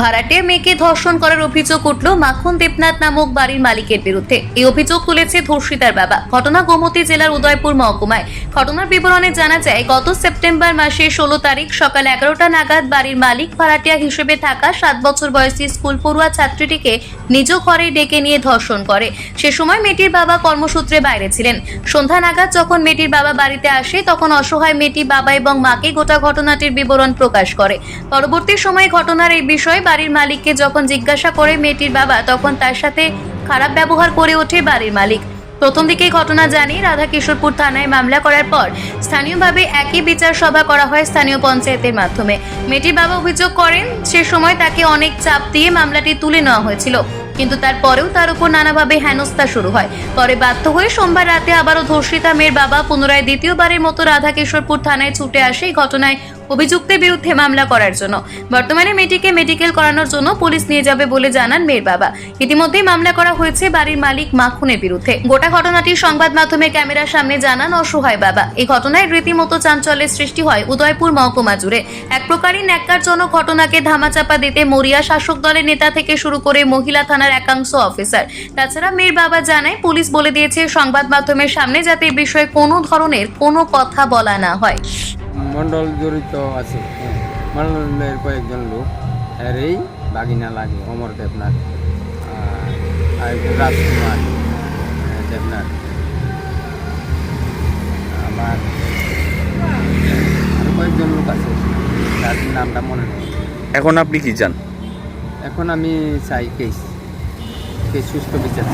ভাড়াটিয়া মেয়েকে ধর্ষণ করার অভিযোগ উঠল মাখন দেবনাথ নামক বাড়ির মালিকের বিরুদ্ধে। এই অভিযোগ তুলেছে ধর্ষিতার বাবা। ঘটনা গোমতী জেলার উদয়পুর মহকুমায়। ঘটনার বিবরণে জানা যায়, গত সেপ্টেম্বর মাসের 16 তারিখ সকাল 11টা নাগাদ বাড়ির মালিক ভাড়াটিয়া হিসেবে থাকা 7 বছর বয়সী স্কুল পড়ুয়া ছাত্রীটিকে নিজ ঘরে ডেকে নিয়ে ধর্ষণ করে। সে সময় মেয়েটির বাবা কর্মসূত্রে বাইরে ছিলেন। সন্ধ্যা নাগাদ যখন মেয়েটির বাবা বাড়িতে আসে, তখন অসহায় মেয়েটি বাবা এবং মাকে গোটা ঘটনাটির বিবরণ প্রকাশ করে। পরবর্তী সময়ে ঘটনার এই বিষয়ে বাড়ির মালিককে যখন জিজ্ঞাসা করে মেয়েটির বাবা, তখন তার সাথে খারাপ ব্যবহার করে ওঠে বাড়ির মালিক। প্রথম দিকে ঘটনা জানিয়ে রাধাকিশোরপুর থানায় মামলা করার পর স্থানীয়ভাবে একই বিচার সভা করা হয় স্থানীয় পঞ্চায়েতের মাধ্যমে। মেয়েটির বাবা অভিযোগ করেন, সে সময় তাকে অনেক চাপ দিয়ে মামলাটি তুলে নেওয়া হয়েছিল, কিন্তু তারপরেও তার উপর নানাভাবে হেনস্থা শুরু হয়। পরে বাধ্য হয়ে সোমবার রাতে আবারও ধর্ষিতা মেয়ের বাবা পুনরায় দ্বিতীয়বারের মতো রাধাকিশোরপুর থানায় ছুটে আসে এই ঘটনায় অভিযুক্তের বিরুদ্ধে মামলা করার জন্য। বর্তমানে মেয়েটিকে মেডিকেল করানোর জন্য পুলিশ নিয়ে যাবে বলে জানান মেয়ের বাবা। ইতিমধ্যেই মামলা করা হয়েছে বাড়ির মালিক মাখনের বিরুদ্ধে। গোটা ঘটনাটি সংবাদ মাধ্যমে ক্যামেরার সামনে জানান অসহায় বাবা। এই ঘটনায় রীতিমতো চাঞ্চল্যের সৃষ্টি হয় উদয়পুর মহকুমা জুড়ে। এক প্রকারই ন্যাক্কারজনক ঘটনাকে ধামাচাপা দিতে মরিয়া শাসক দলের নেতা থেকে শুরু করে মহিলা থানার একাংশ অফিসার। তাছাড়া মেয়ের বাবা জানায়, পুলিশ বলে দিয়েছে সংবাদ মাধ্যমের সামনে যাতে এই বিষয়ে কোনো ধরনের কোনো কথা বলা না হয়। মন্ডল জড়িত আছে, মন্ডলের কয়েকজন লোক, আর এই বাগিনা লাগে অমর দেবনাথ, আর রাজকুমার দেবনাথ, আবার আরো কয়েকজন লোক আছে, তার নামটা মনে নেই। এখন আপনি কি চান? এখন আমি চাই কেস সুস্থ বিচার।